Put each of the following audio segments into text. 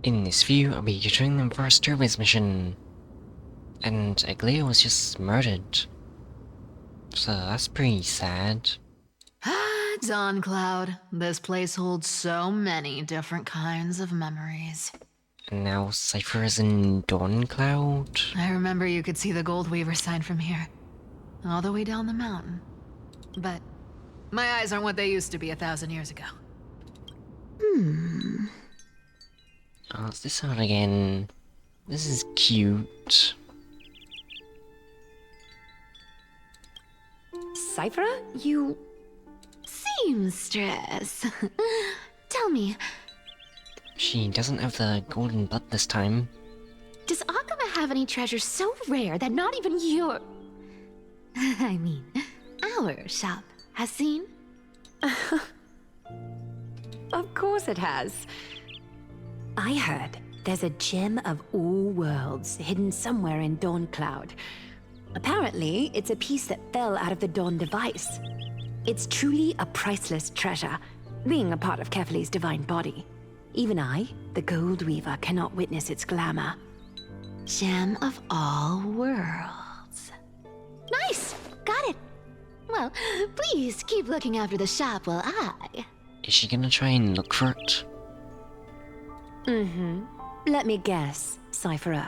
In this view, I'll be joining them for a service mission. And Aquila was just murdered. So that's pretty sad. Ah, Dawn Cloud. This place holds so many different kinds of memories. And now Cypher is in Dawn Cloud. I remember you could see the Gold Weaver sign from here. All the way down the mountain. But my eyes aren't what they used to be 1,000 years ago. Oh, is this out again? This is cute. Cypher, you... Seamstress. Tell me, She doesn't have the golden blood this time. does Aquila have any treasures so rare that not even your... I mean, our shop has seen? Of course it has. I heard there's a gem of all worlds hidden somewhere in Dawn Cloud. Apparently, it's a piece that fell out of the Dawn device. It's truly a priceless treasure, being a part of Kefali's divine body. Even I, the Gold Weaver, cannot witness its glamour. Gem of all worlds. Nice! Got it! Well, please keep looking after the shop while I... Is she gonna try and look for it? Let me guess, Cypherer.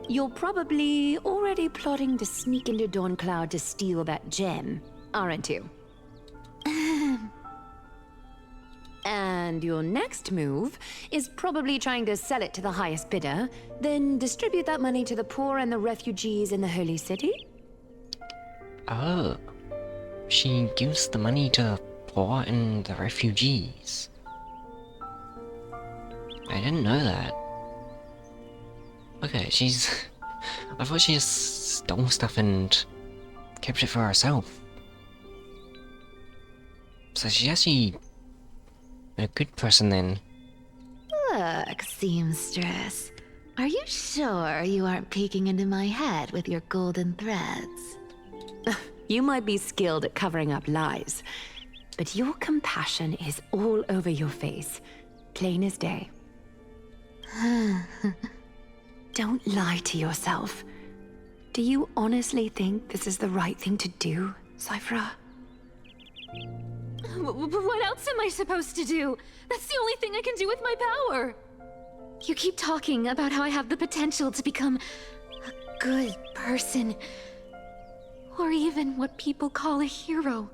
You're probably already plotting to sneak into Dawn Cloud to steal that gem, aren't you? And your next move is probably trying to sell it to the highest bidder, then distribute that money to the poor and the refugees in the Holy City? Oh. She gives the money to the poor and the refugees. I didn't know that. Okay, she's... I thought she just stole stuff and kept it for herself. So she's actually a good person then. Look, seamstress. Are you sure you aren't peeking into my head with your golden threads? You might be skilled at covering up lies, but your compassion is all over your face, plain as day. Don't lie to yourself. Do you honestly think this is the right thing to do, Cypher? What else am I supposed to do? That's the only thing I can do with my power. You keep talking about how I have the potential to become a good person. Or even what people call a hero.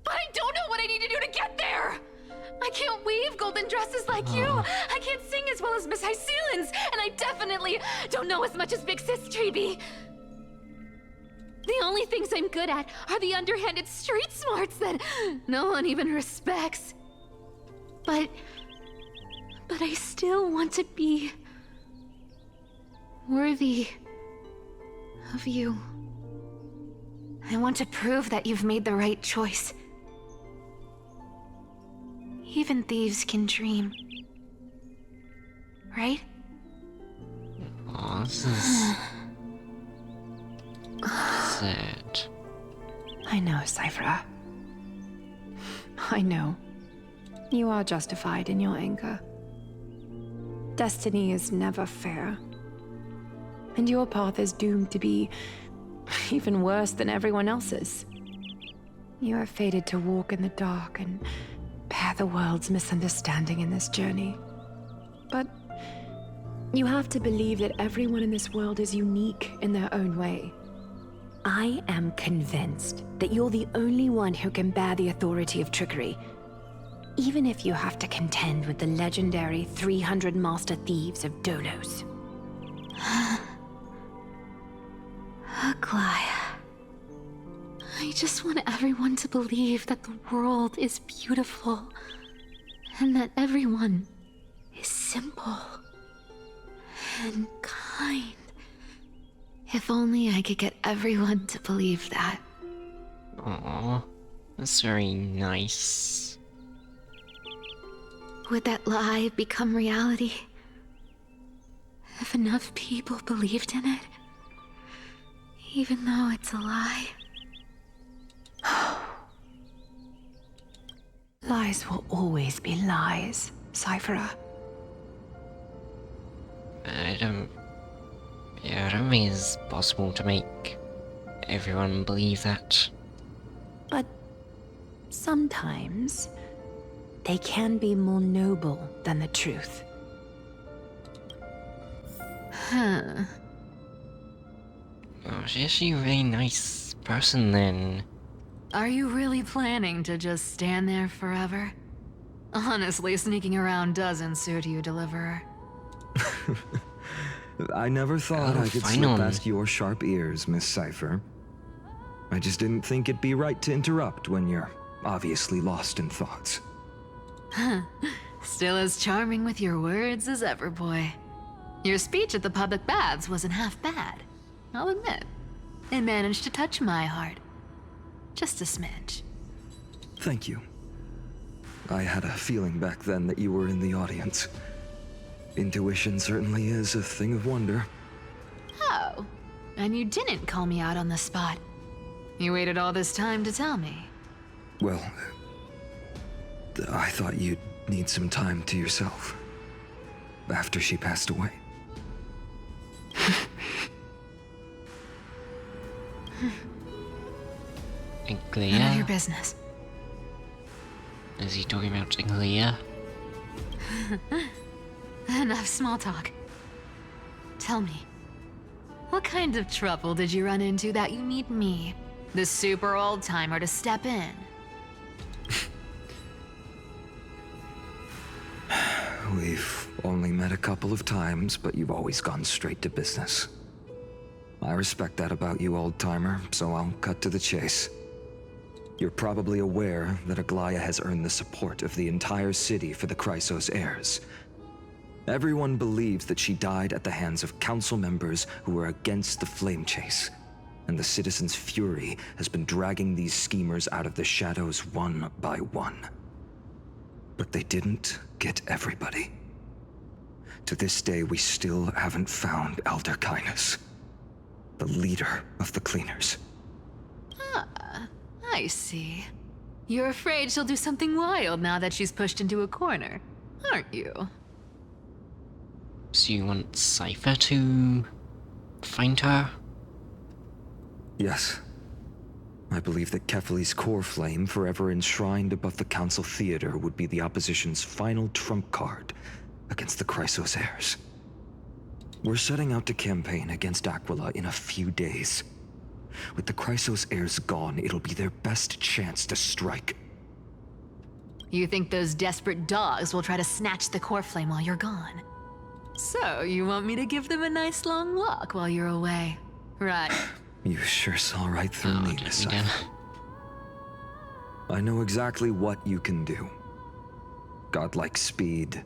But I don't know what I need to do to get there! I can't weave golden dresses like you! I can't sing as well as Miss Hyceelins! And I definitely don't know as much as Big Sis Treeby! The only things I'm good at are the underhanded street smarts that no one even respects. But I still want to be worthy of you. I want to prove that you've made the right choice. Even thieves can dream. Right? Aw, this is... sad. I know, Cypher. I know. You are justified in your anger. Destiny is never fair. And your path is doomed to be even worse than everyone else's. You are fated to walk in the dark and bear the world's misunderstanding in this journey. But you have to believe that everyone in this world is unique in their own way. I am convinced that you're the only one who can bear the authority of trickery, even if you have to contend with the legendary 300 master thieves of Dolos. Aquila. I just want everyone to believe that the world is beautiful and that everyone is simple and kind. If only I could get everyone to believe that. Aw, that's very nice. Would that lie become reality? If enough people believed in it? Even though it's a lie? Lies will always be lies, Cypher. I don't think it's possible to make everyone believe that. But sometimes they can be more noble than the truth. Huh. Oh, she's actually a really nice person then. Are you really planning to just stand there forever? Honestly, sneaking around doesn't suit you, Deliverer. I never thought Oh, I could fine slip on. past your sharp ears, Miss Cypher. I just didn't think it'd be right to interrupt when you're obviously lost in thoughts. Still as charming with your words as ever, boy. Your speech at the public baths wasn't half bad, I'll admit. It managed to touch my heart. Just a smidge. Thank you. I had a feeling back then that you were in the audience. Intuition certainly is a thing of wonder. Oh, and you didn't call me out on the spot. You waited all this time to tell me. Well, I thought you'd need some time to yourself. After she passed away. None of Aquila? your business. Is he talking about Aquila? Enough small talk. Tell me, what kind of trouble did you run into that you need me, the super old-timer, to step in? We've only met a couple of times, but you've always gone straight to business. I respect that about you, old-timer, so I'll cut to the chase. You're probably aware that Aglaia has earned the support of the entire city for the Chrysos heirs. Everyone believes that she died at the hands of council members who were against the flame chase, and the citizens' fury has been dragging these schemers out of the shadows one by one. But they didn't get everybody. To this day, we still haven't found Elder Kynus, the leader of the cleaners. I see. You're afraid she'll do something wild now that she's pushed into a corner, aren't you? So you want Cypher to find her? Yes. I believe that Kefali's coreflame, forever enshrined above the council theater, would be the opposition's final trump card against the Chrysos heirs. We're setting out to campaign against Aquila in a few days. With the Chrysos heirs gone, it'll be their best chance to strike. You think those desperate dogs will try to snatch the coreflame while you're gone? So, you want me to give them a nice long walk while you're away, right? You sure saw right through Oh, me, did Miss we Cypher. then? I know exactly what you can do. Godlike speed,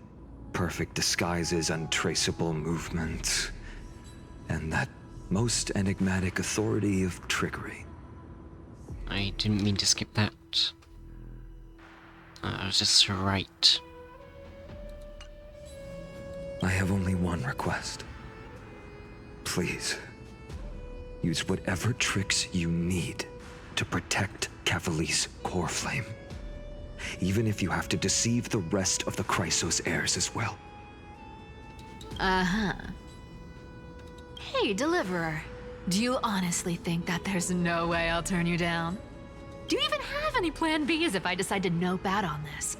perfect disguises, untraceable movement, and that most enigmatic authority of trickery. I didn't mean to skip that. I was just right. I have only one request. Please, use whatever tricks you need to protect Kefali's coreflame. Even if you have to deceive the rest of the Chrysos heirs as well. Uh-huh. Hey, Deliverer. Do you honestly think that there's no way I'll turn you down? Do you even have any plan Bs if I decide to nope out on this?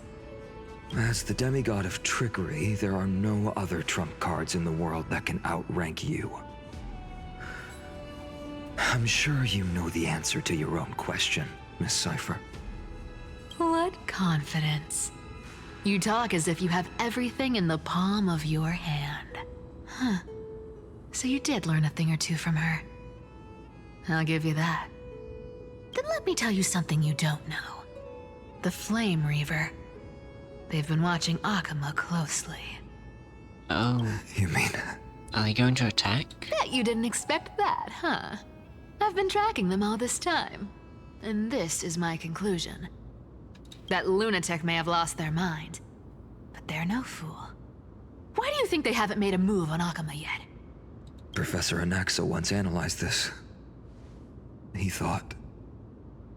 As the demigod of trickery, there are no other trump cards in the world that can outrank you. I'm sure you know the answer to your own question, Miss Cypher. What confidence. You talk as if you have everything in the palm of your hand. Huh. So you did learn a thing or two from her. I'll give you that. Then let me tell you something you don't know. The Flame Reaver. They've been watching Akama closely. Oh, You mean... are they going to attack? Bet you didn't expect that, huh? I've been tracking them all this time. And this is my conclusion. That lunatic may have lost their mind, but they're no fool. Why do you think they haven't made a move on Akama yet? Professor Anaxa once analyzed this. He thought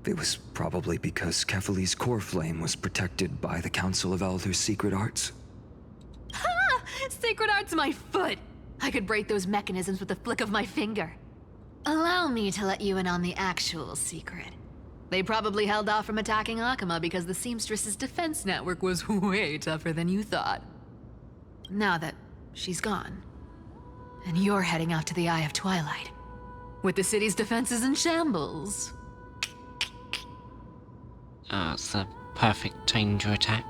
it was probably because Kefali's coreflame was protected by the Council of Elders' secret arts. Sacred Art's my foot! I could break those mechanisms with the flick of my finger. Allow me to let you in on the actual secret. They probably held off from attacking Aquila because the Seamstress's defense network was way tougher than you thought. Now that she's gone, and you're heading out to the Eye of Twilight, with the city's defenses in shambles. It's the perfect time to attack.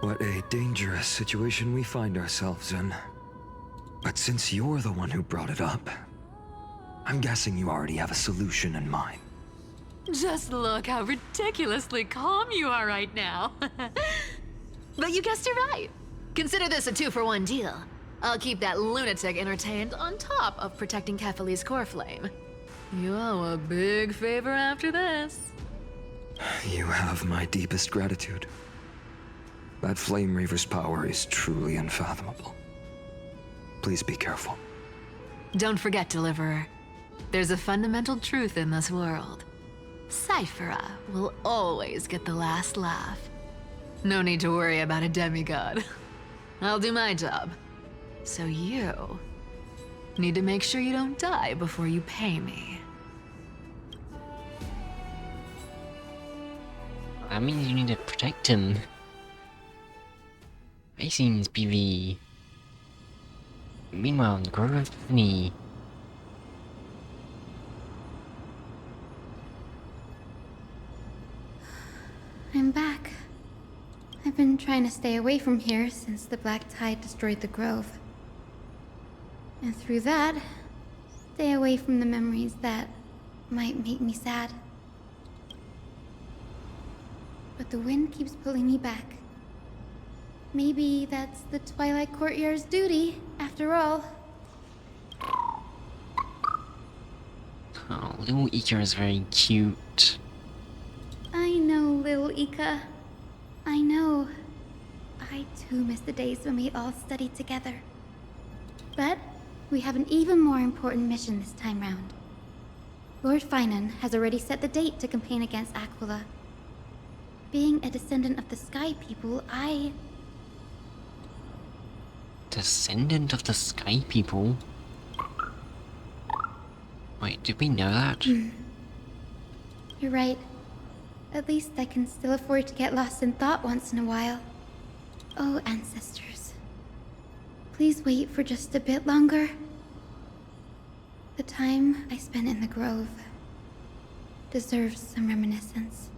What a dangerous situation we find ourselves in. But since you're the one who brought it up, I'm guessing you already have a solution in mind. Just look how ridiculously calm you are right now. But you guessed it right. Consider this a 2-for-1 deal. I'll keep that lunatic entertained on top of protecting Kefali's coreflame. You owe a big favor after this. You have my deepest gratitude. That Flame Reaver's power is truly unfathomable. Please be careful. Don't forget, Deliverer. There's a fundamental truth in this world. Cyphera will always get the last laugh. No need to worry about a demigod. I'll do my job. So you need to make sure you don't die before you pay me. That means you need to protect him. I seems PV. Meanwhile, in the Grove of Tiffany. I'm back. I've been trying to stay away from here since the Black Tide destroyed the grove. And through that, stay away from the memories that might make me sad. But the wind keeps pulling me back. Maybe that's the Twilight Courtyard's duty, after all. Oh, little Ika is very cute. I know, little Ika. I know. I too miss the days when we all studied together. But we have an even more important mission this time round. Lord Finan has already set the date to campaign against Aquila. Being a descendant of the Sky People, Descendant of the Sky People? Wait, did we know that? You're right. At least I can still afford to get lost in thought once in a while. Oh, ancestors. Please wait for just a bit longer. The time I spent in the grove deserves some reminiscence.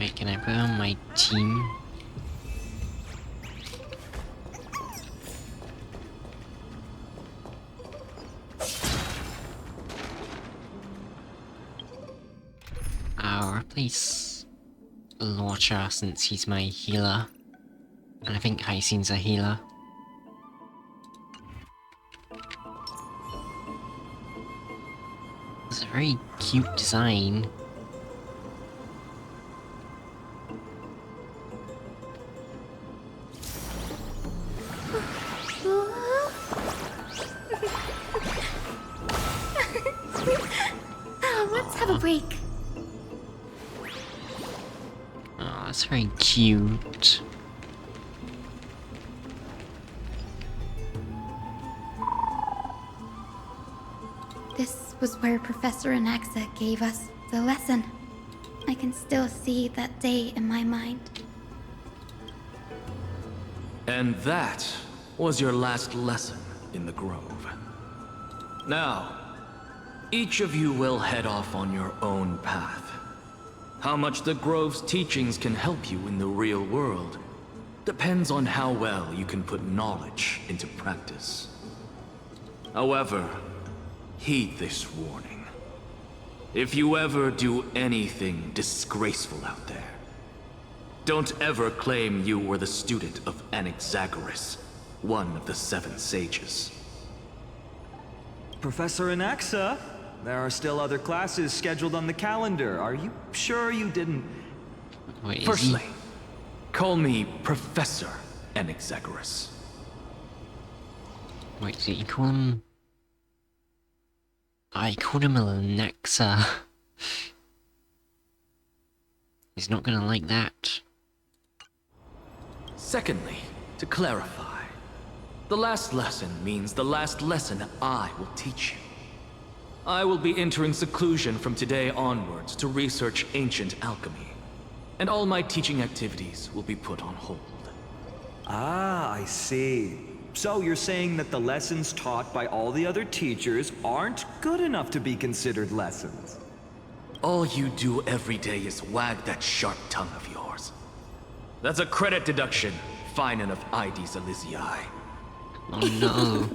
Wait, can I put on my team? I'll replace Lorcha since he's my healer. And I think Hycine's a healer. It's a very cute design. Let's have a break. Oh, that's very cute. This was where Professor Anaxa gave us the lesson. I can still see that day in my mind. And that was your last lesson in the Grove. Now, each of you will head off on your own path. How much the Grove's teachings can help you in the real world depends on how well you can put knowledge into practice. However, heed this warning. If you ever do anything disgraceful out there, don't ever claim you were the student of Anaxagoras, one of the 7 sages. Professor Anaxa, there are still other classes scheduled on the calendar. Are you sure you didn't... Wait, Firstly, call me Professor Anaxagoras. Wait, did you call him? I called him a Nexa. He's not gonna like that. Secondly, to clarify, the last lesson means the last lesson I will teach you. I will be entering seclusion from today onwards to research ancient alchemy, and all my teaching activities will be put on hold. Ah, I see. So you're saying that the lessons taught by all the other teachers aren't good enough to be considered lessons? All you do every day is wag that sharp tongue of yours. That's a credit deduction, fine enough IDs Elysiae. Oh no.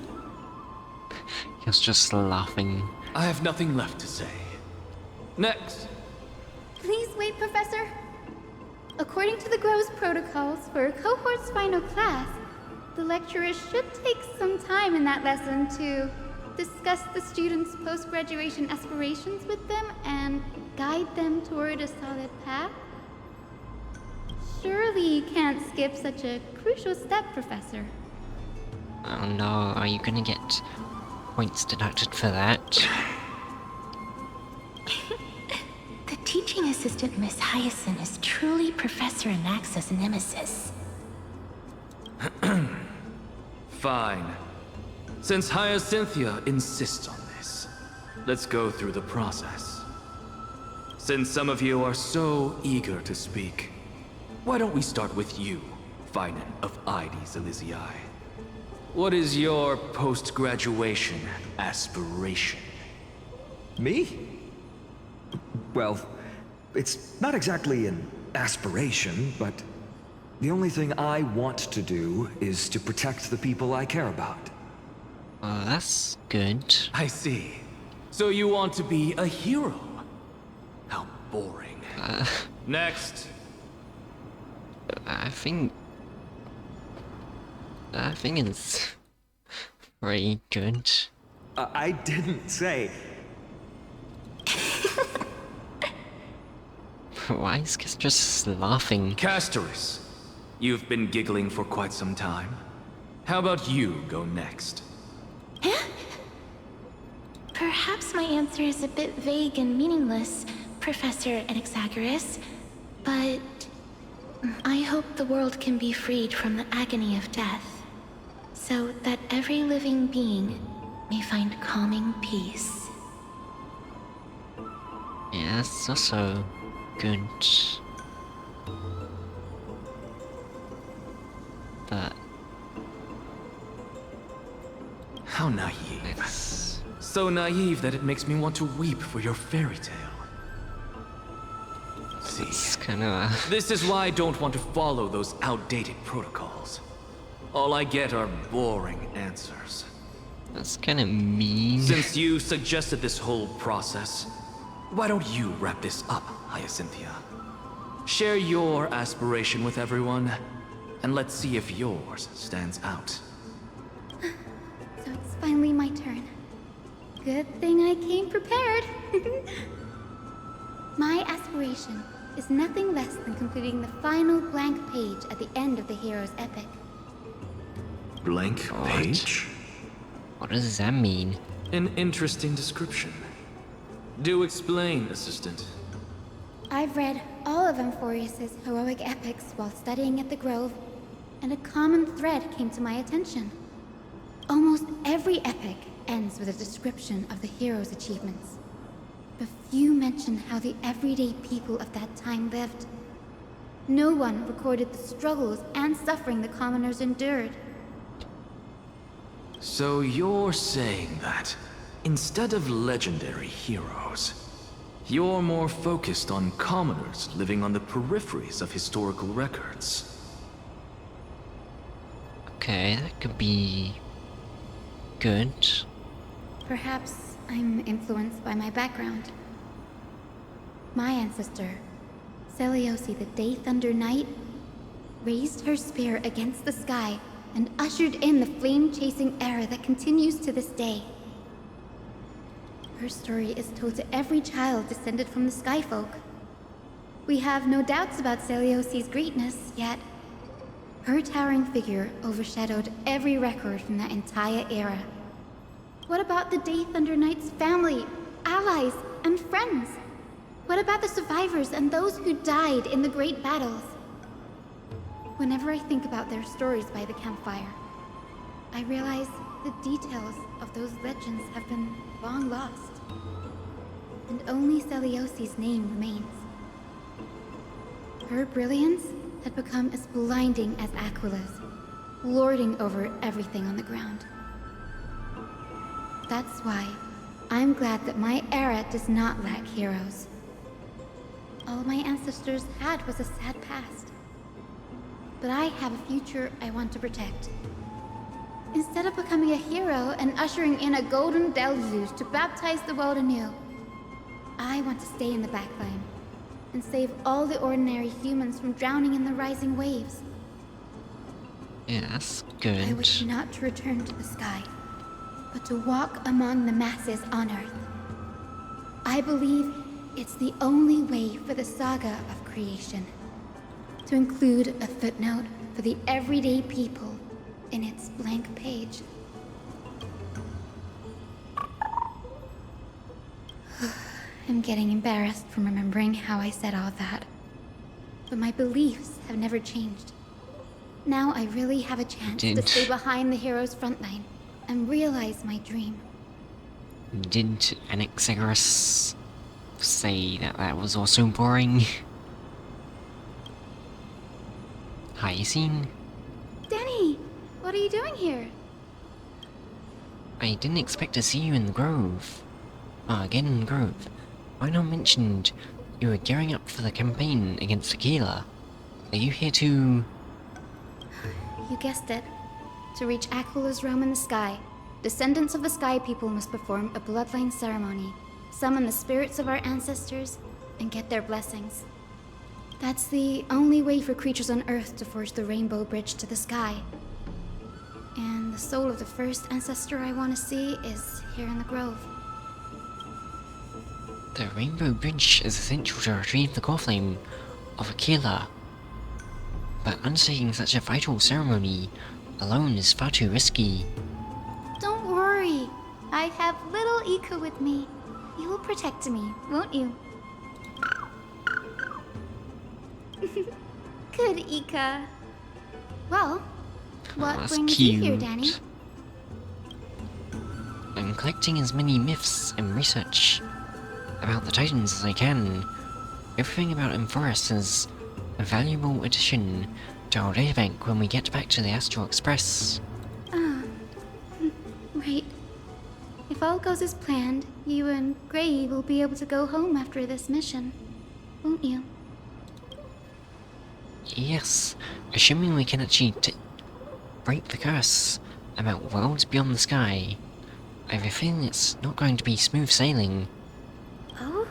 He was just laughing. I have nothing left to say. Next. Please wait, Professor. According to the Grove's protocols for a cohort's final class, the lecturer should take some time in that lesson to discuss the students' post-graduation aspirations with them and guide them toward a solid path. Surely you can't skip such a crucial step, Professor. Oh no, are you gonna get points deducted for that? The teaching assistant, Miss Hyacinth, is truly Professor Anaxa's nemesis. Fine. Since Hyacinthia insists on this, let's go through the process. Since some of you are so eager to speak, why don't we start with you, Finan of IDs Elysiae? What is your post-graduation aspiration? Me? Well, it's not exactly an aspiration, but the only thing I want to do is to protect the people I care about. That's good. I see. So you want to be a hero? How boring. Next. I think it's pretty good. I didn't say. Why is Kiss just laughing? Castoris, you've been giggling for quite some time. How about you go next? Perhaps my answer is a bit vague and meaningless, Professor Anaxagoras, but I hope the world can be freed from the agony of death, so that every living being may find calming peace. Yeah, that's also good. But How naive. it's So naive that it makes me want to weep for your fairy tale. See, kind of this is why I don't want to follow those outdated protocols. All I get are boring answers. that's kind of mean. Since you suggested this whole process, why don't you wrap this up, Hyacinthia? Share your aspiration with everyone, and let's see if yours stands out. So it's finally my turn. Good thing I came prepared. My aspiration is nothing less than completing the final blank page at the end of the hero's epic. Blank page? What does that mean? An interesting description. Do explain, assistant. I've read all of Amphorius's heroic epics while studying at the Grove, and a common thread came to my attention. Almost every epic ends with a description of the hero's achievements. But few mention how the everyday people of that time lived. No one recorded the struggles and suffering the commoners endured. So you're saying that, instead of legendary heroes, you're more focused on commoners living on the peripheries of historical records. Okay, that could be good. Perhaps I'm influenced by my background. My ancestor, Seliosi the Day Thunder Knight, raised her spear against the sky and ushered in the flame-chasing era that continues to this day. Her story is told to every child descended from the Skyfolk. We have no doubts about Seliosi's greatness, yet her towering figure overshadowed every record from that entire era. What about the Day Thunder Knight's family, allies, and friends? What about the survivors and those who died in the great battles? Whenever I think about their stories by the campfire, I realize the details of those legends have been long lost. And only Celiosi's name remains. Her brilliance had become as blinding as Aquila's, lording over everything on the ground. That's why I'm glad that my era does not lack heroes. All my ancestors had was a sad past. But I have a future I want to protect. Instead of becoming a hero and ushering in a golden deluge to baptize the world anew, I want to stay in the backline and save all the ordinary humans from drowning in the rising waves. Yeah, that's good. I wish not to return to the sky, but to walk among the masses on Earth. I believe it's the only way for the saga of creation, to include a footnote for the everyday people in its blank page. I'm getting embarrassed from remembering how I said all that. But my beliefs have never changed. Now I really have a chance to stay behind the hero's frontline and realize my dream. Did Anaxagoras say that that was also boring? Hi, Yassine. Danny, what are you doing here? I didn't expect to see you in the Grove. Again in the Grove. I know mentioned you were gearing up for the campaign against Aquila. Are you here to... You guessed it. To reach Aquila's realm in the sky, descendants of the Sky People must perform a bloodline ceremony, summon the spirits of our ancestors, and get their blessings. That's the only way for creatures on Earth to forge the rainbow bridge to the sky. And the soul of the first ancestor I want to see is here in the Grove. The Rainbow Bridge is essential to retrieve the coreflame of Aquila. But undertaking such a vital ceremony alone is far too risky. Don't worry. I have little Ika with me. You will protect me, won't you? Good, Ika. Well, what that's brings cute. you here, Danny? I'm collecting as many myths and research about the Titans as I can. Everything about Forest is a valuable addition to our databank when we get back to the Astral Express. Right. If all goes as planned, you and Gray will be able to go home after this mission, won't you? Yes, assuming we can actually break the curse about worlds beyond the sky. I have a feeling it's not going to be smooth sailing. Oh?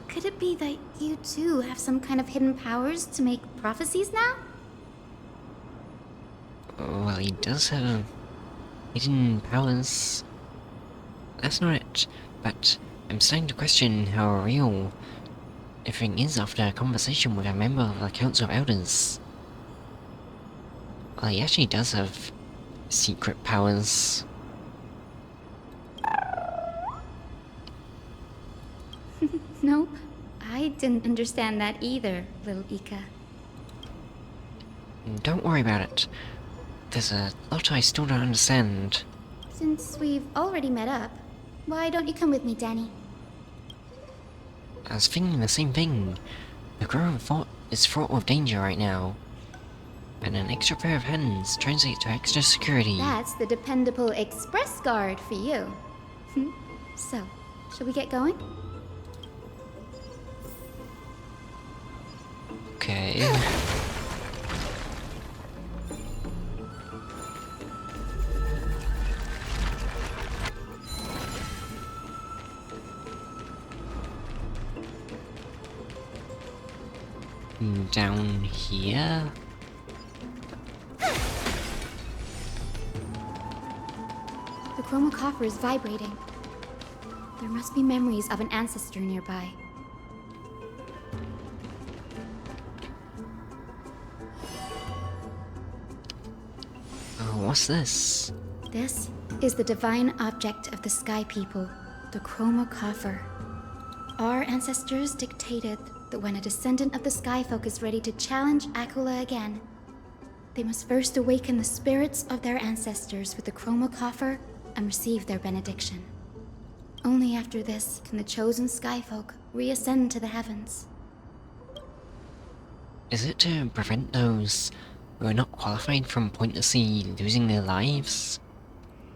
Could it be that you too have some kind of hidden powers to make prophecies now? Well, he does have hidden powers. That's not it, but I'm starting to question how real everything is after a conversation with a member of the Council of Elders. Well, he actually does have secret powers. Nope. I didn't understand that either, little Ika. Don't worry about it. There's a lot I still don't understand. Since we've already met up, why don't you come with me, Danny? I was thinking the same thing. The Grove is fraught with danger right now. And an extra pair of hands translates to extra security. That's the dependable express guard for you. So, shall we get going? Okay. Down here? The chroma coffer is vibrating. There must be memories of an ancestor nearby. What's this? This is the divine object of the Sky People, the chroma coffer. Our ancestors dictated that when a descendant of the Skyfolk is ready to challenge Aquila again, they must first awaken the spirits of their ancestors with the Chroma Coffer and receive their benediction. Only after this can the chosen Skyfolk reascend to the heavens. Is it to prevent those who are not qualified from pointlessly losing their lives?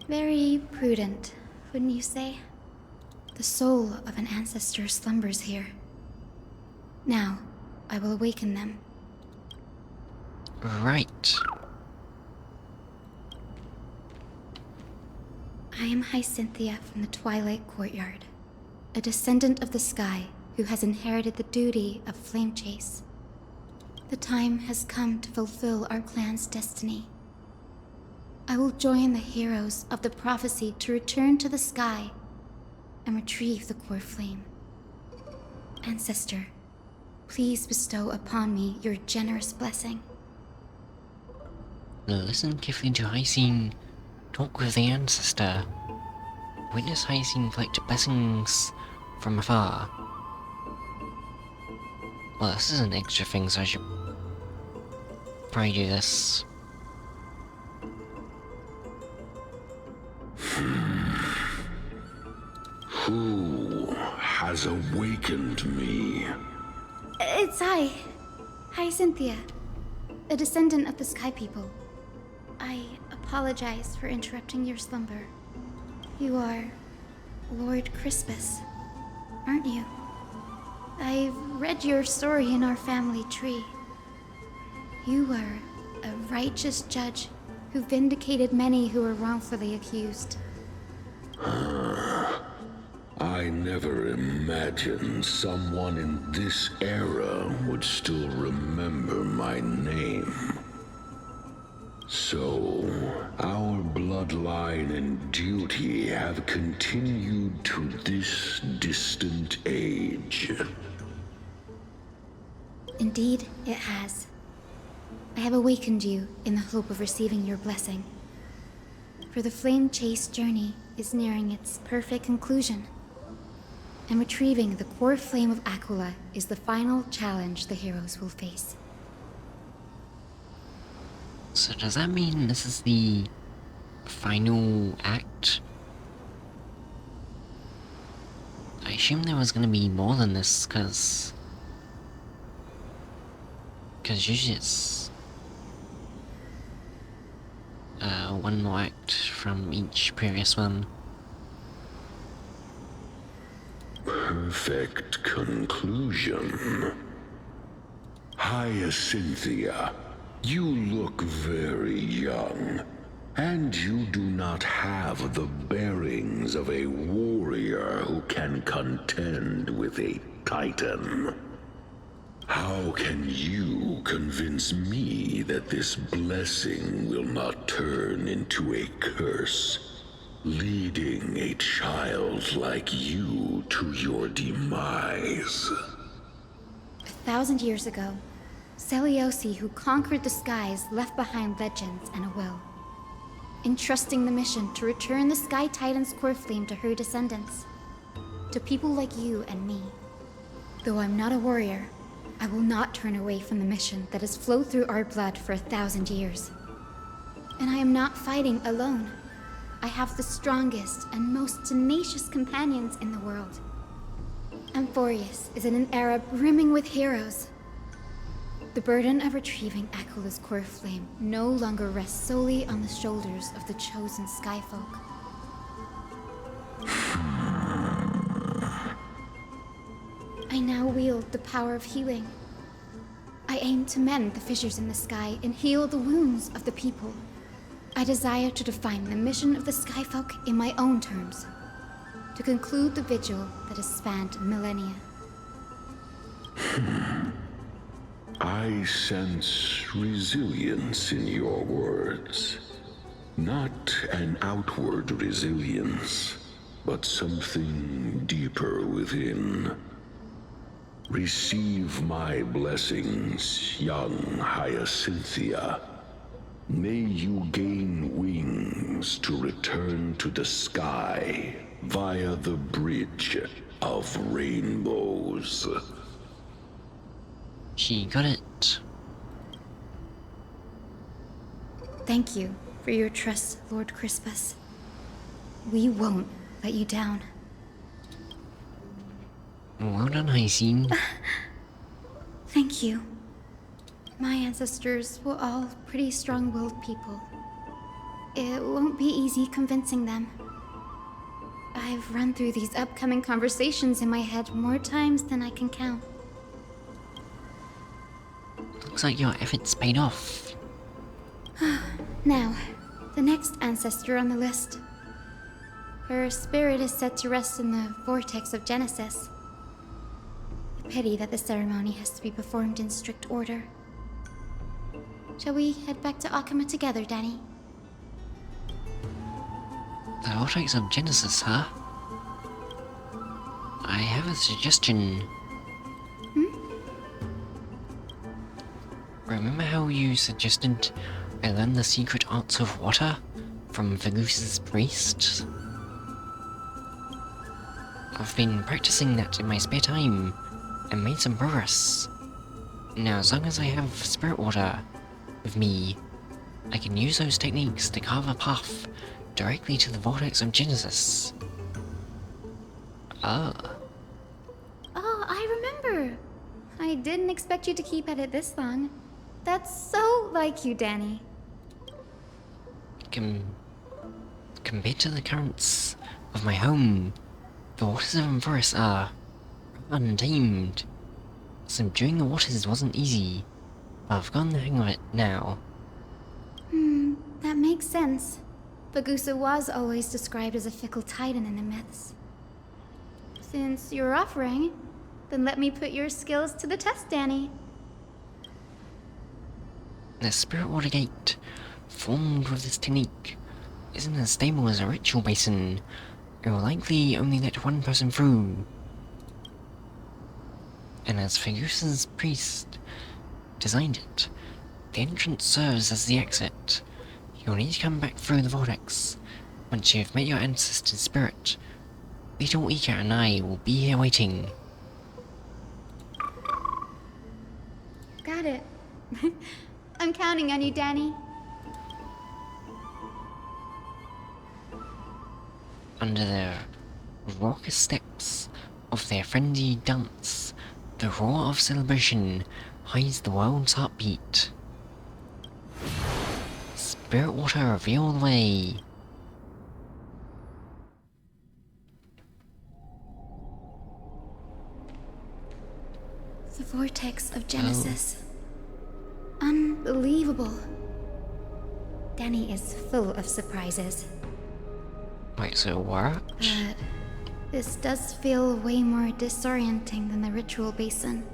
Very prudent, wouldn't you say? The soul of an ancestor slumbers here. Now, I will awaken them. Right. I am Hyacinthia from the Twilight Courtyard, a descendant of the sky who has inherited the duty of flame chase. The time has come to fulfill our clan's destiny. I will join the heroes of the prophecy to return to the sky and retrieve the core flame. Ancestor, please bestow upon me your generous blessing. Listen carefully to Hyacinth talk with the ancestor. Witness Hyacinth collect blessings from afar. Well, this is an extra thing, so I should probably do this. Who has awakened me? It's I, Hyacinthia, a descendant of the Sky People. I apologize for interrupting your slumber. You are Lord Crispus, aren't you? I've read your story in our family tree. You were a righteous judge who vindicated many who were wrongfully accused. I never imagined someone in this era would still remember my name. So, our bloodline and duty have continued to this distant age. Indeed, it has. I have awakened you in the hope of receiving your blessing. For the flame chase journey is nearing its perfect conclusion. And retrieving the core flame of Aquila is the final challenge the heroes will face. So does that mean this is the final act? I assume there was gonna be more than this, cause usually it's one more act from each previous one. Perfect conclusion. Hyacinthia, you look very young, and you do not have the bearings of a warrior who can contend with a titan. How can you convince me that this blessing will not turn into a curse, leading a child like you to your demise? 1,000 years ago, Seliosi, who conquered the skies, left behind legends and a will, entrusting the mission to return the Sky Titan's core flame to her descendants, to people like you and me. Though I'm not a warrior, I will not turn away from the mission that has flowed through our blood for 1,000 years. And I am not fighting alone. I have the strongest and most tenacious companions in the world. Amphorius is in an era brimming with heroes. The burden of retrieving Aquila's core flame no longer rests solely on the shoulders of the chosen Skyfolk. I now wield the power of healing. I aim to mend the fissures in the sky and heal the wounds of the people. I desire to define the mission of the Skyfolk in my own terms, to conclude the vigil that has spanned millennia. I sense resilience in your words. Not an outward resilience, but something deeper within. Receive my blessings, young Hyacinthia. May you gain wings to return to the sky via the bridge of rainbows. She got it. Thank you for your trust, Lord Crispus. We won't let you down. Well done, Hycine. Thank you. My ancestors were all pretty strong-willed people. It won't be easy convincing them. I've run through these upcoming conversations in my head more times than I can count. Looks like your efforts paid off. Now, the next ancestor on the list. Her spirit is said to rest in the vortex of Genesis. A pity that the ceremony has to be performed in strict order. Shall we head back to Aquila together, Danny? The vortex of Genesis, huh? I have a suggestion. Remember how you suggested I learn the secret arts of water from Velus's priest? I've been practicing that in my spare time and made some progress. Now, as long as I have spirit water with me, I can use those techniques to carve a path directly to the vortex of Genesis. Ah. Oh, I remember. I didn't expect you to keep at it this long. That's so like you, Danny. Compared to the currents of my home, the waters of Empress are untamed. Subduing the waters wasn't easy, but I've gotten the hang of it now. That makes sense. Bagusa was always described as a fickle titan in the myths. Since you're offering, then let me put your skills to the test, Danny. The spirit water gate, formed with this technique, isn't as stable as a ritual basin. It will likely only let one person through. And as Ferguson's priest designed it, the entrance serves as the exit. You'll need to come back through the vortex. Once you've met your ancestor's spirit, little Ika and I will be here waiting. Got it. I'm counting on you, Danny. Under the raucous steps of their friendly dance, the roar of celebration hides the world's heartbeat. Spirit water, reveal the way. The vortex of Genesis. Unbelievable. Danny is full of surprises. Wait, so what? But this does feel way more disorienting than the ritual basin.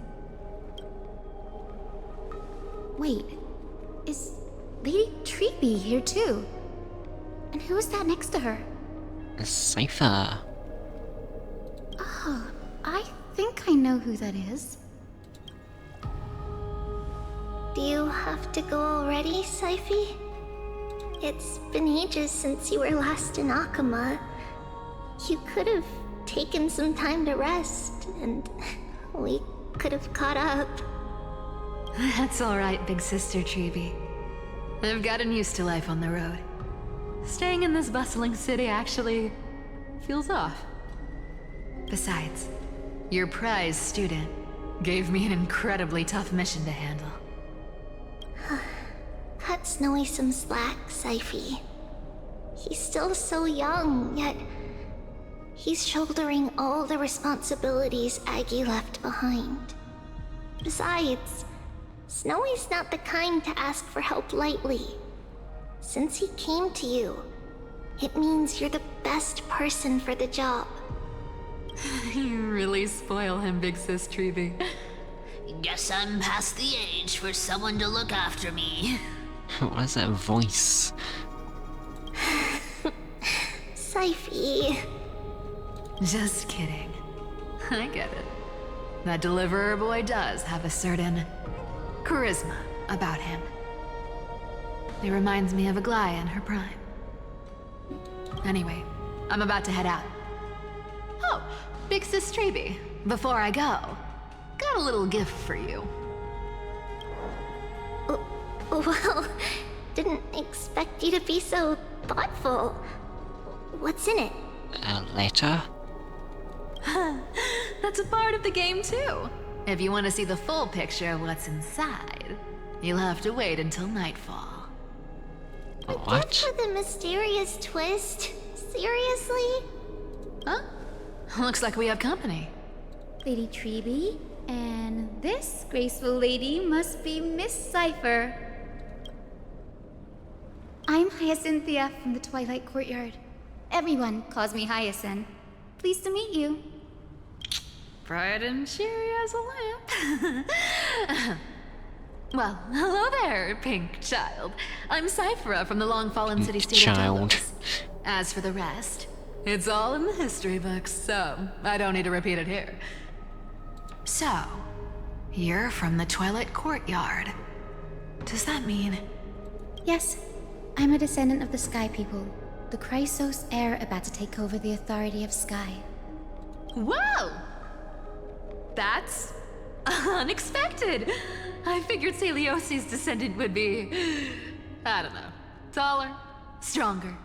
Wait, is Lady Treeby here too? And who is that next to her? A cipher. Oh, I think I know who that is. Do you have to go already, Syphi? It's been ages since you were last in Akama. You could have taken some time to rest, and we could have caught up. That's alright, big sister Treeby. I've gotten used to life on the road. Staying in this bustling city actually feels off. Besides, your prize student gave me an incredibly tough mission to handle. Cut Snowy some slack, Syphi. He's still so young, yet he's shouldering all the responsibilities Aggie left behind. Besides, Snowy's not the kind to ask for help lightly. Since he came to you, it means you're the best person for the job. You really spoil him, big sis Treeby. Guess I'm past the age for someone to look after me. What is that voice? Syphi. Just kidding. I get it. That deliverer boy does have a certain charisma about him. It reminds me of Aglia in her prime. Anyway, I'm about to head out. Oh, Big Sis Treeby, before I go, got a little gift for you. Well, didn't expect you to be so thoughtful. What's in it? A letter? That's a part of the game too. If you want to see the full picture of what's inside, you'll have to wait until nightfall. What? Just with a mysterious twist? Seriously? Huh? Looks like we have company. Lady Treeby, and this graceful lady must be Miss Cypher. I'm Hyacinthia from the Twilight Courtyard. Everyone calls me Hyacinth. Pleased to meet you. Bright and cheery as a lamp. Well, hello there, pink child. I'm Cyphera from the long-fallen city-state of Child. Delos. As for the rest, it's all in the history books, so I don't need to repeat it here. So, you're from the Twilight Courtyard. Does that mean... Yes, I'm a descendant of the Sky People, the Chrysos heir about to take over the authority of Sky. Whoa! That's unexpected. I figured Celiosi's descendant would be, I don't know, taller, stronger.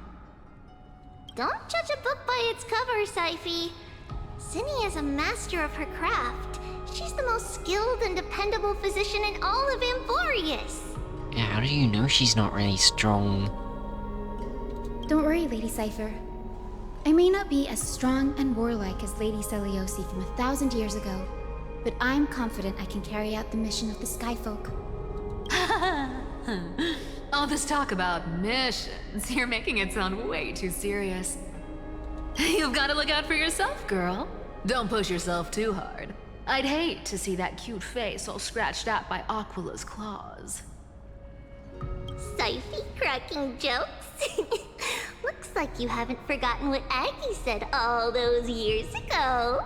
Don't judge a book by its cover, Syphy. Cinny is a master of her craft. She's the most skilled and dependable physician in all of Amphorius. Yeah, how do you know she's not really strong? Don't worry, Lady Cypher. I may not be as strong and warlike as Lady Celiosi from 1,000 years ago, but I'm confident I can carry out the mission of the Skyfolk. All this talk about missions, you're making it sound way too serious. You've got to look out for yourself, girl. Don't push yourself too hard. I'd hate to see that cute face all scratched out by Aquila's claws. Syphy cracking jokes? Looks like you haven't forgotten what Aggie said all those years ago.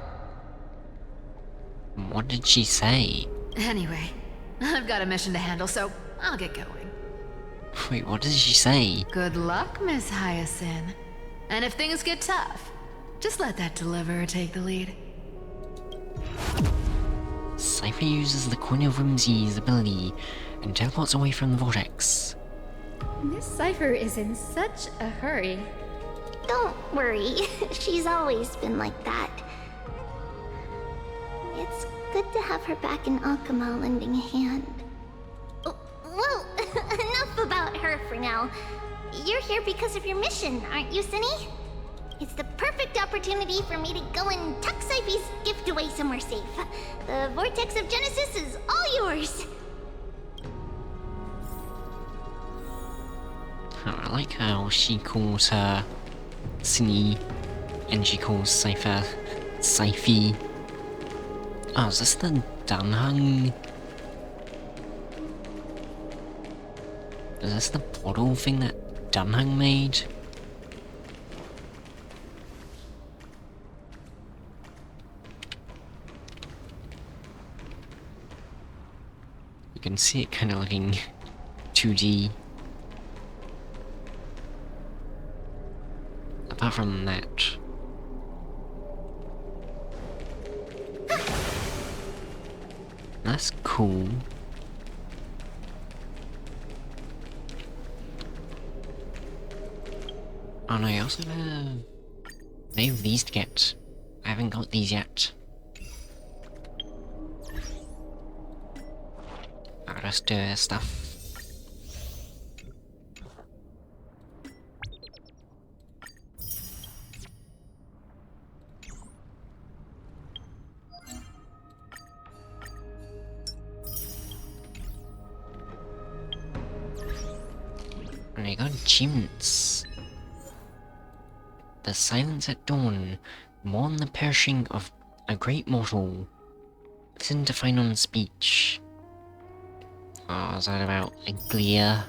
What did she say? Anyway, I've got a mission to handle, so I'll get going. Wait, what did she say? Good luck, Miss Hyacinth. And if things get tough, just let that deliverer take the lead. Cypher uses the Coin of Whimsy's ability and teleports away from the vortex. Miss Cypher is in such a hurry. Don't worry, she's always been like that. It's good to have her back in Akama lending a hand. Well, enough about her for now. You're here because of your mission, aren't you, Cinny? It's the perfect opportunity for me to go and tuck Syphy's gift away somewhere safe. The Vortex of Genesis is all yours. Oh, I like how she calls her Cinny and she calls Cypher Syphy. Oh, is this the Dunhung? Is this the portal thing that Dunhung made? You can see it kind of looking 2D. Apart from that. That's cool. Oh no, I also have... I have these to get. I haven't got these yet. I'll just do stuff. And I got achievements. The silence at dawn, mourn the perishing of a great mortal. Listen to final speech. Oh, is that about Aquila?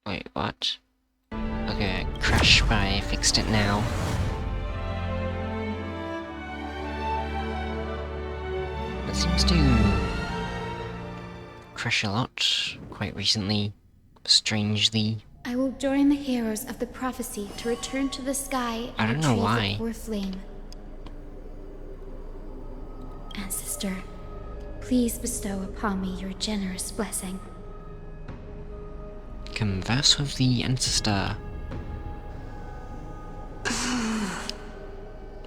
Wait, what? Okay, crash, but I fixed it now. It seems to crash a lot quite recently, strangely. I will join the heroes of the prophecy to return to the sky I and don't know retrieve why. the coreflame. Ancestor, please bestow upon me your generous blessing. Converse with the ancestor.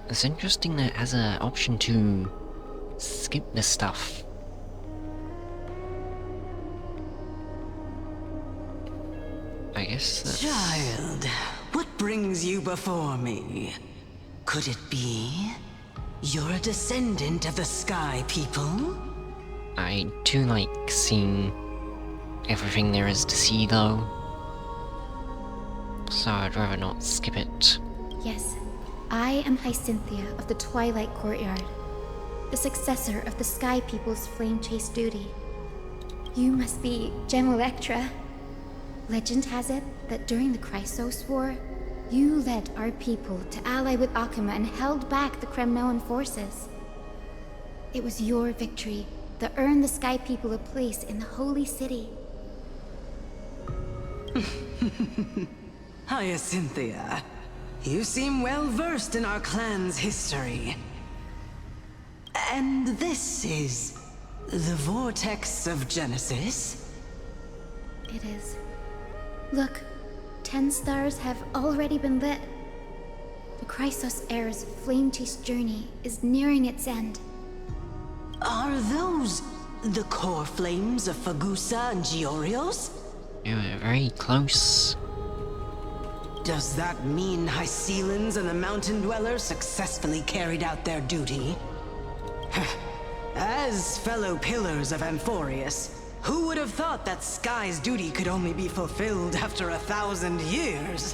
It's interesting that it has an option to skip this stuff. I guess that's... Child, what brings you before me? Could it be you're a descendant of the Sky People? I do like seeing everything there is to see though, so I'd rather not skip it. Yes, I am Hyacinthia of the Twilight Courtyard, the successor of the Sky People's Flame Chase duty. You must be Gem Electra. Legend has it that during the Chrysos War, you led our people to ally with Aquila and held back the Kremnoan forces. It was your victory that earned the Sky People a place in the Holy City. Hyacinthia, you seem well versed in our clan's history. And this is the Vortex of Genesis? It is. Look, 10 stars have already been lit. The Chrysos Heir's flame-chased journey is nearing its end. Are those the core flames of Fagusa and Giorios? You were very close. Does that mean Hycelans and the Mountain Dwellers successfully carried out their duty? As fellow pillars of Amphorius, who would have thought that Sky's duty could only be fulfilled after 1,000 years?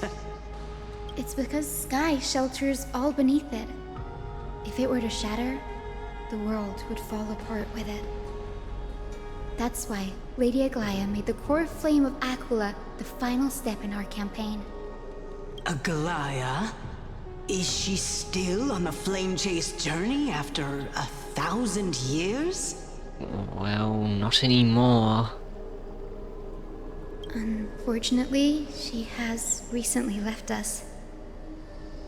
It's because Sky shelters all beneath it. If it were to shatter, the world would fall apart with it. That's why Lady Aglaia made the core flame of Aquila the final step in our campaign. Aglaia? Is she still on the flame chase journey after 1,000 years? Well, not anymore. Unfortunately, she has recently left us.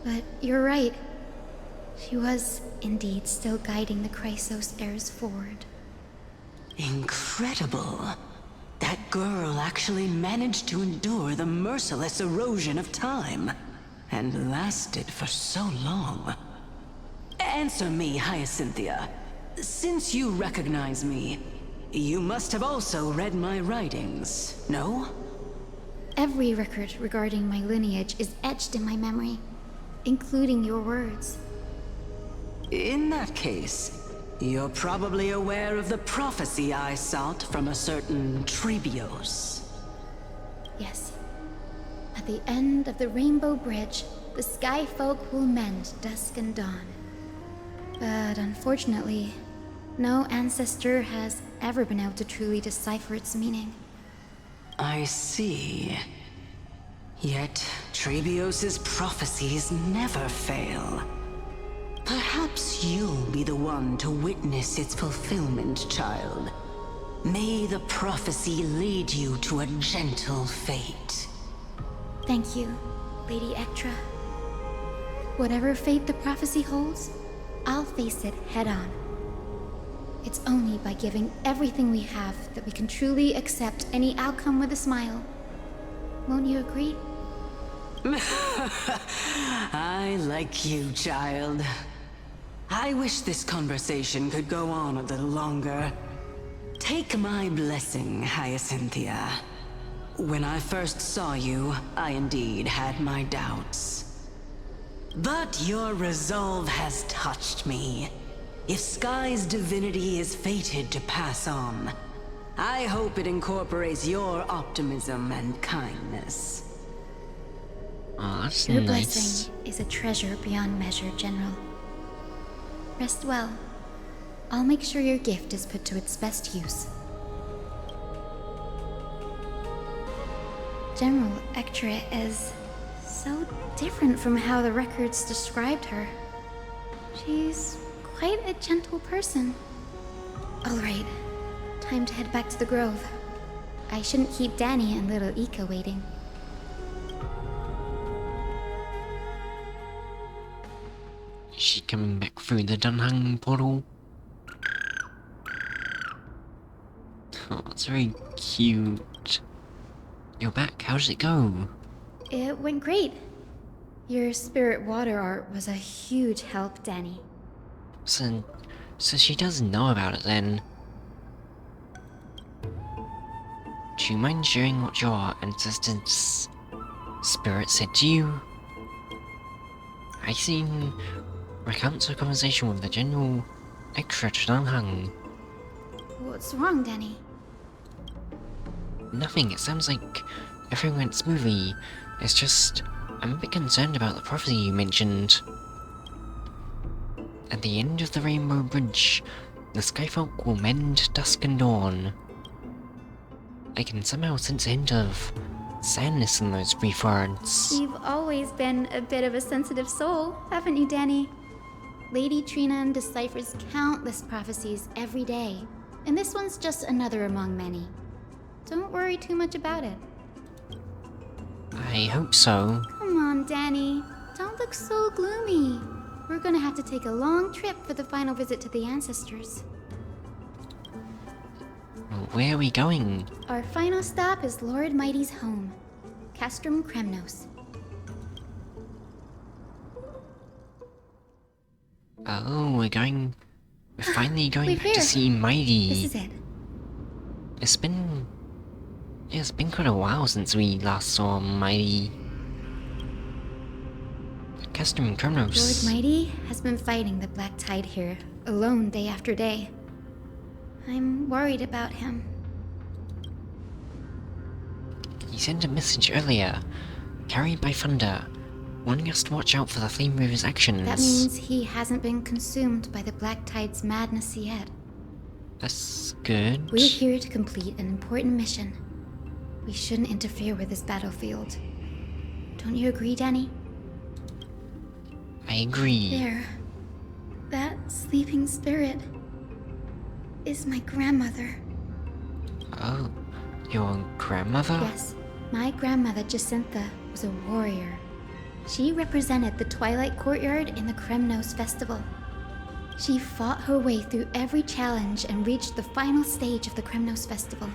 But you're right. She was indeed still guiding the Chrysos heirs forward. Incredible. That girl actually managed to endure the merciless erosion of time, and lasted for so long. Answer me, Hyacinthia. Since you recognize me, you must have also read my writings, no? Every record regarding my lineage is etched in my memory, including your words. In that case, you're probably aware of the prophecy I sought from a certain Trebios. Yes. At the end of the Rainbow Bridge, the Sky Folk will mend dusk and dawn. But unfortunately, no ancestor has ever been able to truly decipher its meaning. I see. Yet, Trebios's prophecies never fail. Perhaps you'll be the one to witness its fulfillment, child. May the prophecy lead you to a gentle fate. Thank you, Lady Ektra. Whatever fate the prophecy holds, I'll face it head-on. It's only by giving everything we have that we can truly accept any outcome with a smile. Won't you agree? I like you, child. I wish this conversation could go on a little longer. Take my blessing, Hyacinthia. When I first saw you, I indeed had my doubts. But your resolve has touched me. If Sky's divinity is fated to pass on, I hope it incorporates your optimism and kindness. Oh, that's Your nice. blessing is a treasure beyond measure, General. Rest well. I'll make sure your gift is put to its best use. General Ektra is so different from how the records described her. She's quite a gentle person. Alright, time to head back to the grove. I shouldn't keep Danny and little Ika waiting. Is she coming back through the Dunhang portal? Oh, it's very cute. You're back, how did it go? It went great. Your spirit water art was a huge help, Danny. So she does know about it then. Do you mind sharing what your ancestors' spirit said to you? I seen recounts a conversation with the general extra Dunhang. What's wrong, Danny? Nothing, it sounds like everything went smoothly. It's just, I'm a bit concerned about the prophecy you mentioned. At the end of the Rainbow Bridge, the Skyfolk will mend dusk and dawn. I can somehow sense a hint of sadness in those brief words. You've always been a bit of a sensitive soul, haven't you, Danny? Lady Trinan deciphers countless prophecies every day, and this one's just another among many. Don't worry too much about it. I hope so. Come on, Danny. Don't look so gloomy. We're gonna have to take a long trip for the final visit to the ancestors. Where are we going? Our final stop is Lord Mighty's home, Castrum Kremnos. Oh, we're finally going We're back here. to see Mighty. This is it. It's been quite a while since we last saw Mighty. Castrum Kronos. Lord Mighty has been fighting the Black Tide here, alone day after day. I'm worried about him. He sent a message earlier, carried by thunder, warning us to watch out for the Flame River's actions. That means he hasn't been consumed by the Black Tide's madness yet. That's good. We're here to complete an important mission. We shouldn't interfere with this battlefield. Don't you agree, Danny? I agree. There. That sleeping spirit is my grandmother. Oh, your grandmother? Yes, my grandmother Jacintha was a warrior. She represented the Twilight Courtyard in the Kremnos Festival. She fought her way through every challenge and reached the final stage of the Kremnos Festival.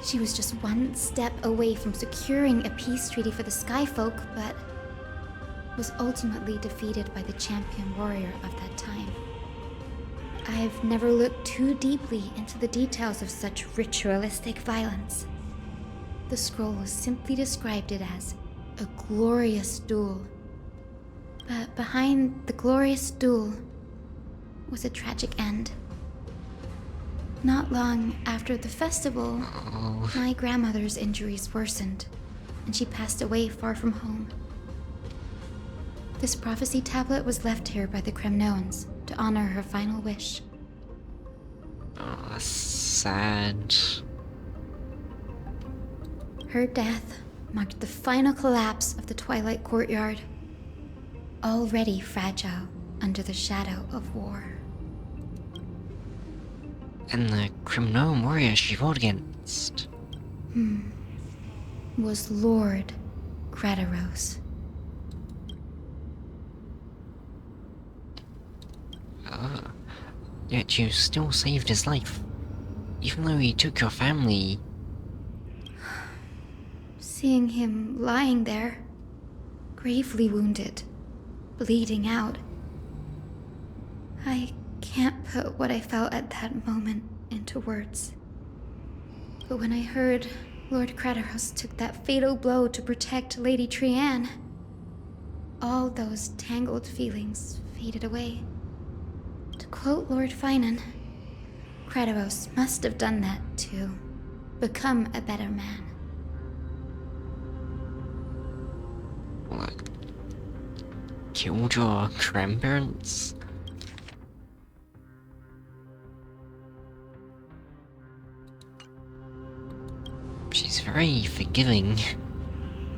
She was just one step away from securing a peace treaty for the Skyfolk, but was ultimately defeated by the champion warrior of that time. I've never looked too deeply into the details of such ritualistic violence. The scroll simply described it as a glorious duel. But behind the glorious duel was a tragic end. Not long after the festival, my grandmother's injuries worsened, and she passed away far from home. This prophecy tablet was left here by the Kremnoans to honor her final wish. Oh, that's sad. Her death marked the final collapse of the Twilight Courtyard, already fragile under the shadow of war. And the Kremnon warrior she fought against? Was Lord Gradaros. Yet you still saved his life. Even though he took your family. Seeing him lying there, gravely wounded, bleeding out, I can't put what I felt at that moment into words. But when I heard Lord Gradaros took that fatal blow to protect Lady Trian, all those tangled feelings faded away. To quote Lord Finan, Gradaros must have done that to become a better man. What? Killed your grandparents? She's very forgiving.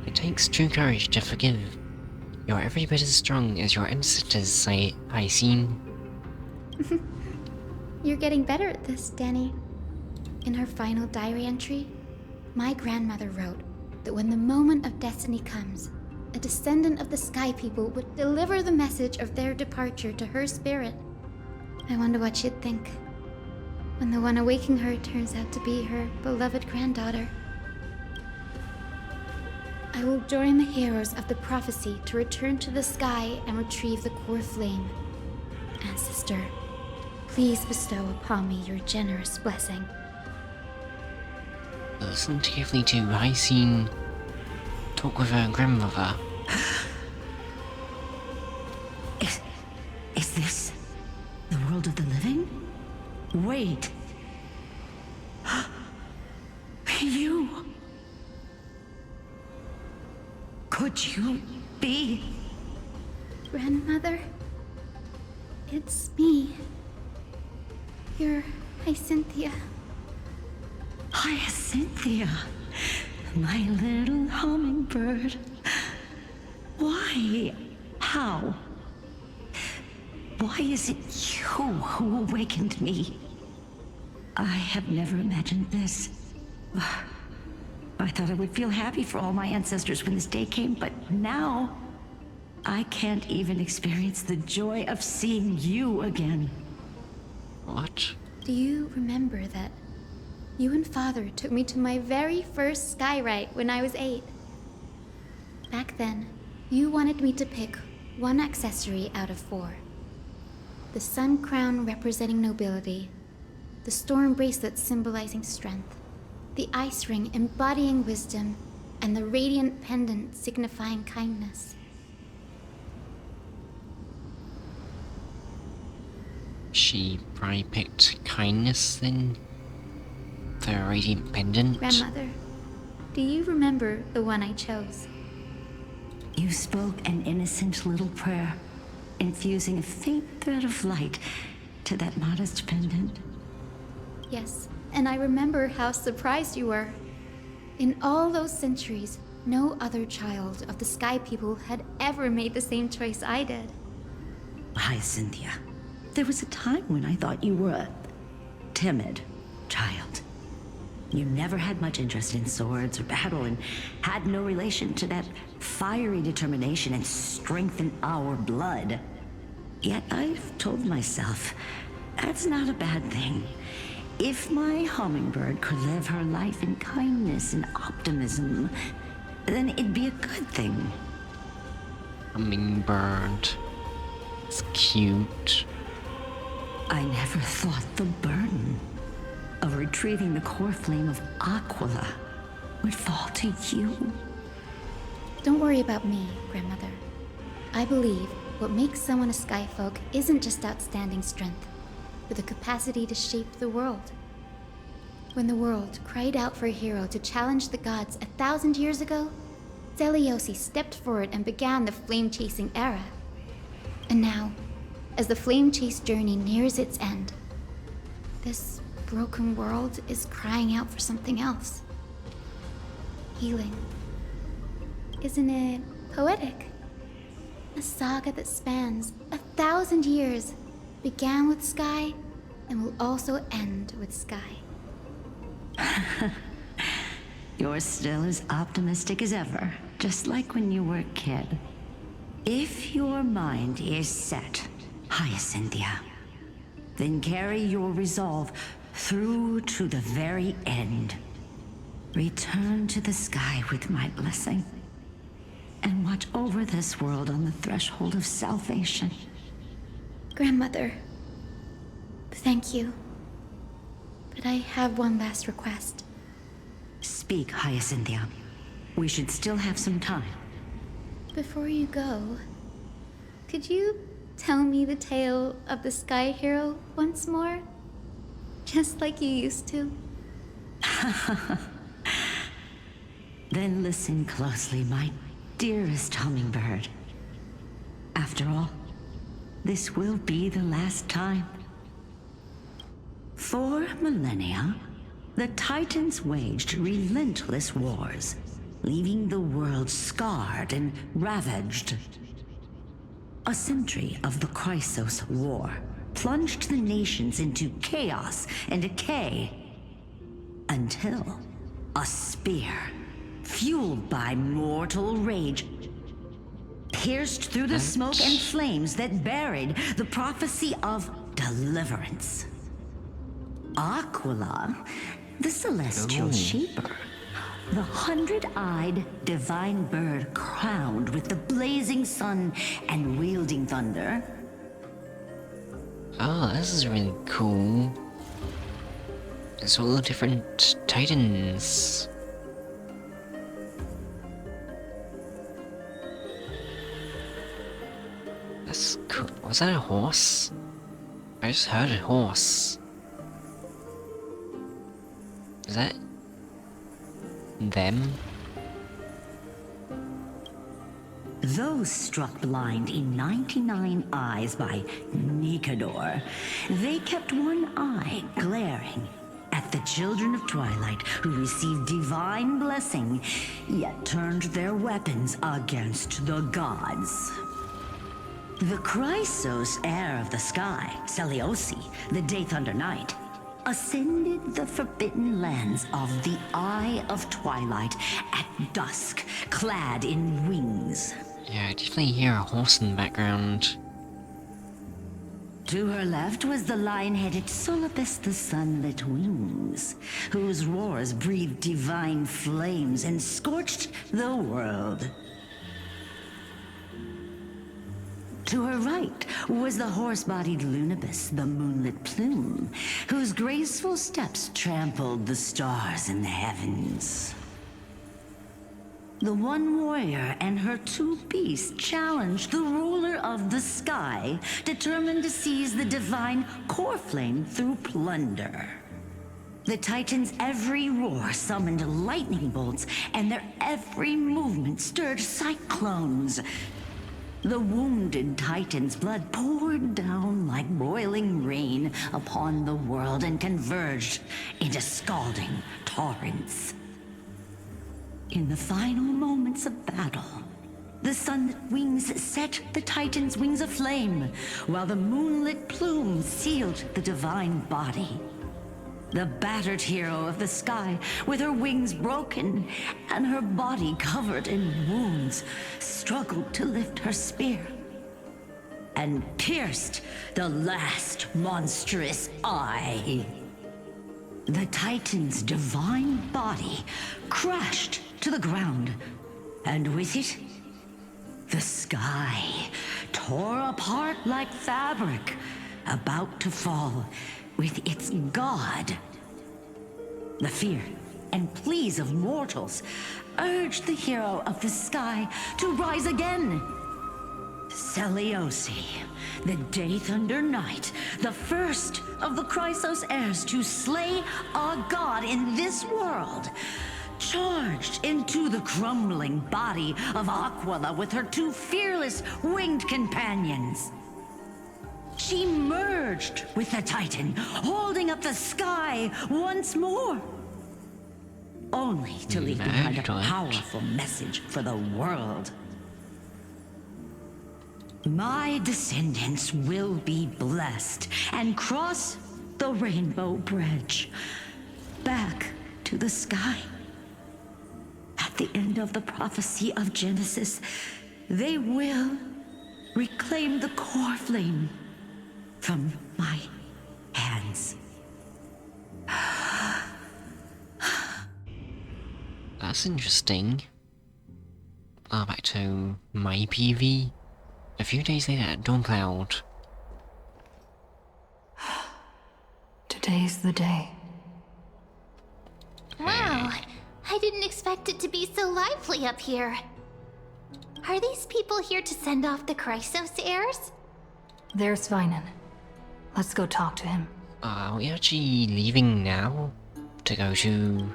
It takes true courage to forgive. You're every bit as strong as your ancestors, I seen. You're getting better at this, Danny. In her final diary entry, my grandmother wrote that when the moment of destiny comes, a descendant of the Sky People would deliver the message of their departure to her spirit. I wonder what she'd think when the one awaking her turns out to be her beloved granddaughter. I will join the heroes of the prophecy to return to the sky and retrieve the coreflame. Ancestor, please bestow upon me your generous blessing. Listen carefully to Hyacinth talk with her grandmother. Is this the world of the living? Wait. You... Could you be... Grandmother? It's me. You're Hyacinthia. Hyacinthia, my little hummingbird. Why? How? Why is it you who awakened me? I have never imagined this. I thought I would feel happy for all my ancestors when this day came, but now I can't even experience the joy of seeing you again. What? Do you remember that you and Father took me to my very first skyrite when I was 8? Back then, you wanted me to pick one accessory out of 4. The sun crown representing nobility, the storm bracelet symbolizing strength, the ice ring embodying wisdom, and the radiant pendant signifying kindness. She probably picked kindness then? The radiant pendant? Grandmother, do you remember the one I chose? You spoke an innocent little prayer, infusing a faint thread of light to that modest pendant. Yes, and I remember how surprised you were. In all those centuries, no other child of the Sky People had ever made the same choice I did. Hyacinthia, there was a time when I thought you were a timid child. You never had much interest in swords or battle and had no relation to that fiery determination and strength in our blood. Yet I've told myself, that's not a bad thing. If my hummingbird could live her life in kindness and optimism, then it'd be a good thing. Hummingbird. It's cute. I never thought the burden of retrieving the coreflame of Aquila would fall to you. Don't worry about me, Grandmother. I believe what makes someone a Skyfolk isn't just outstanding strength, but the capacity to shape the world. When the world cried out for a hero to challenge the gods 1,000 years ago, Seliosi stepped forward and began the flame-chasing era. And now, as the flame chase journey nears its end, this broken world is crying out for something else. Healing. Isn't it poetic? A saga that spans 1,000 years, began with Sky, and will also end with Sky. You're still as optimistic as ever, just like when you were a kid. If your mind is set, Hyacinthia, then carry your resolve through to the very end. Return to the sky with my blessing, and watch over this world on the threshold of salvation. Grandmother, thank you. But I have one last request. Speak, Hyacinthia. We should still have some time. Before you go, could you tell me the tale of the Sky Hero once more? Just like you used to. Then listen closely, my dearest hummingbird. After all, this will be the last time. For millennia, the Titans waged relentless wars, leaving the world scarred and ravaged. A century of the Chrysos War plunged the nations into chaos and decay. Until a spear, fueled by mortal rage, pierced through the smoke and flames that buried the prophecy of deliverance. Aquila, the celestial shaper, the 100-eyed divine bird crowned with the blazing sun and wielding thunder. Oh, this is really cool. It's all the different titans. That's cool. Was that a horse? I just heard a horse. Is that them? Those struck blind in 99 eyes by Nikador, they kept one eye glaring at the children of Twilight who received divine blessing, yet turned their weapons against the gods. The Chrysos heir of the sky, Seliosi, the Day Thunder Knight, ascended the forbidden lands of the Eye of Twilight at dusk, clad in wings. Yeah, I definitely hear a horse in the background. To her left was the lion-headed Solipus the Sunlit Wings, whose roars breathed divine flames and scorched the world. To her right was the horse-bodied Lunibus, the Moonlit Plume, whose graceful steps trampled the stars in the heavens. The one warrior and her two beasts challenged the ruler of the sky, determined to seize the divine coreflame through plunder. The Titans' every roar summoned lightning bolts, and their every movement stirred cyclones. The wounded Titan's blood poured down like boiling rain upon the world and converged into scalding torrents. In the final moments of battle, the sunlit wings set the Titan's wings aflame, while the moonlit plume sealed the divine body. The battered hero of the sky, with her wings broken and her body covered in wounds, struggled to lift her spear and pierced the last monstrous eye. The Titan's divine body crashed to the ground, and with it, the sky tore apart like fabric, about to fall with its god. The fear and pleas of mortals urged the hero of the sky to rise again. Seliosi, the Day Thunder Knight, the first of the Chrysos heirs to slay a god in this world, charged into the crumbling body of Aquila with her two fearless winged companions. She merged with the Titan, holding up the sky once more, only to leave behind a powerful message for the world. My descendants will be blessed and cross the rainbow bridge back to the sky. At the end of the prophecy of Genesis, they will reclaim the core flame from my hands. That's interesting. Back to my PV. A few days later at Dawncloud. Today's the day. Wow, I didn't expect it to be so lively up here. Are these people here to send off the Chrysos heirs? There's Sveinen. Let's go talk to him. Are we actually leaving now? To go to...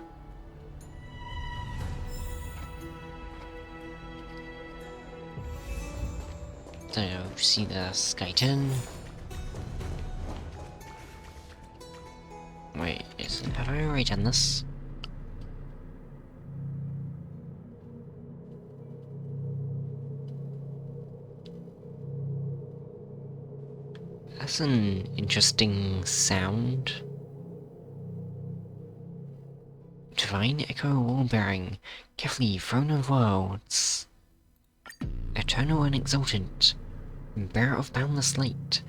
to see the Skyton? Wait, have I already done this? That's an interesting sound. Divine Echo Wall Bearing, carefully Throne of Worlds. Eternal and exalted, bearer of boundless light.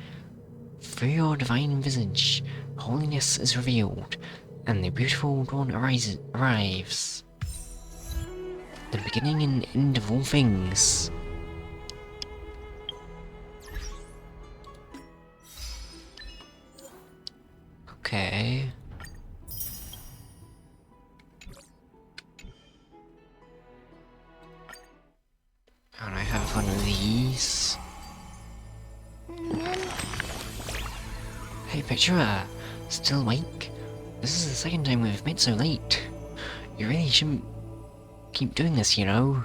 Through your divine visage, holiness is revealed, and the beautiful dawn arrives. The beginning and end of all things. Okay. And I have one of these. Hey Patchsoka, still awake? This is the second time we've met so late. You really shouldn't keep doing this, you know?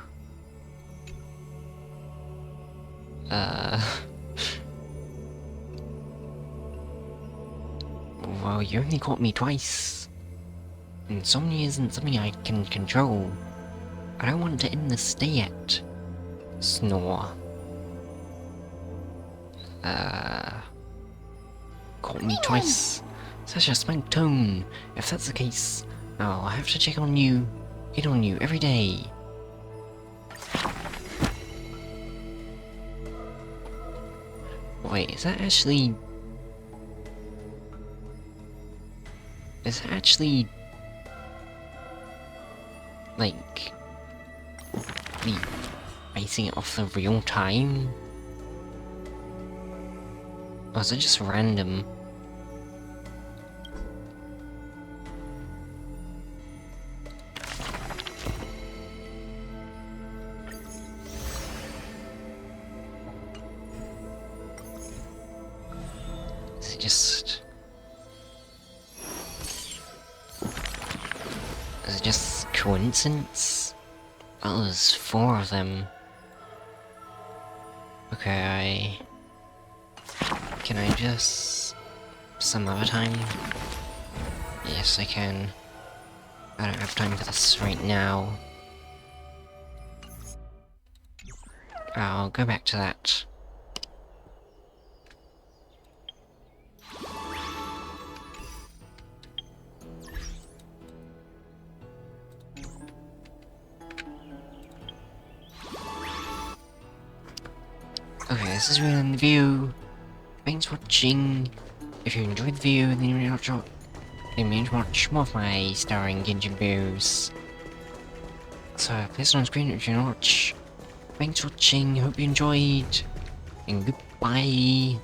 Well, you only caught me twice. Insomnia isn't something I can control. I don't want to end this day yet. Snore. Caught me twice. Such a spank tone. If that's the case, I'll have to check on you, hit on you every day. Wait, is that actually... like... me basing it off the real time? Or is it just random? Is it just... is it just coincidence? Oh, there's 4 of them. Okay, can I just... some other time? Yes, I can. I don't have time for this right now. I'll go back to that. Okay, this is really the video. Thanks for watching. If you enjoyed the video, then you may watch more of my starring Genshin videos. So, place on screen if you watch. Thanks for watching, hope you enjoyed, and goodbye.